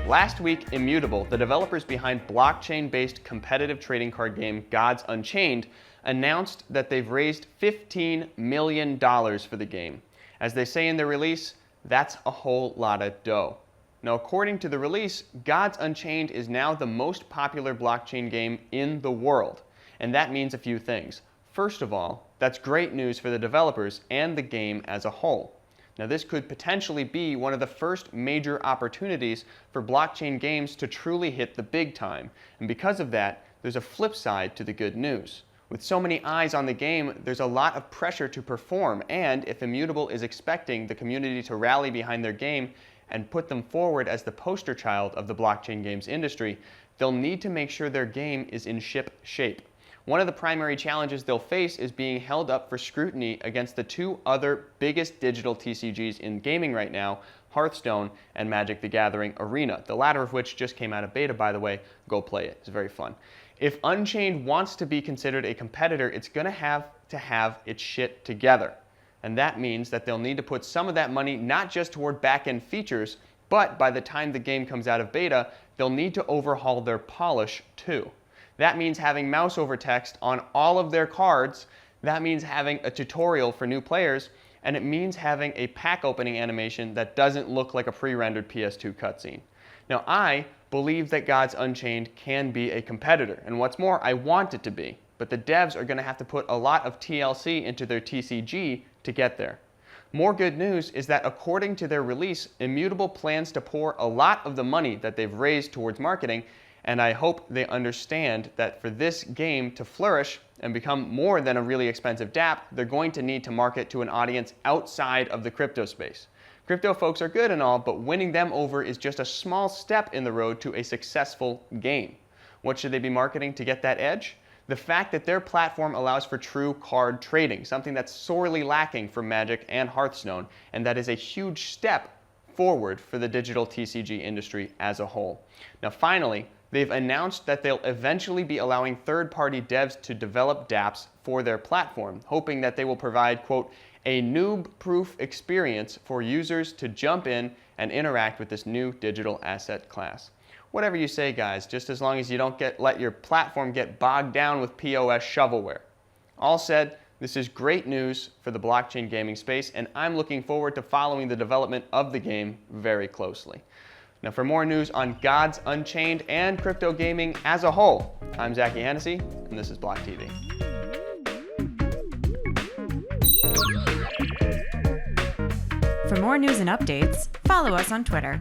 Last week, Immutable, the developers behind blockchain-based competitive trading card game Gods Unchained, announced that they've raised $15 million for the game. As they say in their release, that's a whole lot of dough. Now, according to the release, Gods Unchained is now the most popular blockchain game in the world. And that means a few things. First of all, that's great news for the developers and the game as a whole. Now, this could potentially be one of the first major opportunities for blockchain games to truly hit the big time. And because of that, there's a flip side to the good news. With so many eyes on the game, there's a lot of pressure to perform, and if Immutable is expecting the community to rally behind their game and put them forward as the poster child of the blockchain games industry, they'll need to make sure their game is in ship shape. One of the primary challenges they'll face is being held up for scrutiny against the two other biggest digital TCGs in gaming right now, Hearthstone and Magic the Gathering Arena, the latter of which just came out of beta, by the way. Go play it. It's very fun. If Unchained wants to be considered a competitor, it's going to have its shit together. And that means that they'll need to put some of that money not just toward back-end features, but by the time the game comes out of beta, they'll need to overhaul their polish too. That means having mouse over text on all of their cards. That means having a tutorial for new players. And it means having a pack opening animation that doesn't look like a pre-rendered PS2 cutscene. Now, I believe that Gods Unchained can be a competitor. And what's more, I want it to be. But the devs are going to have to put a lot of TLC into their TCG to get there. More good news is that according to their release, Immutable plans to pour a lot of the money that they've raised towards marketing, and I hope they understand that for this game to flourish and become more than a really expensive DApp, they're going to need to market to an audience outside of the crypto space. Crypto folks are good and all, but winning them over is just a small step in the road to a successful game. What should they be marketing to get that edge? The fact that their platform allows for true card trading, something that's sorely lacking for Magic and Hearthstone, and that is a huge step forward for the digital TCG industry as a whole. Now, finally, they've announced that they'll eventually be allowing third-party devs to develop dApps for their platform, hoping that they will provide, quote, a noob-proof experience for users to jump in and interact with this new digital asset class. Whatever you say, guys, just as long as you don't let your platform get bogged down with POS shovelware. All said, this is great news for the blockchain gaming space, and I'm looking forward to following the development of the game very closely. Now, for more news on Gods Unchained and crypto gaming as a whole, I'm Zachy Hennessy, and this is BLOCKTV. For more news and updates, follow us on Twitter.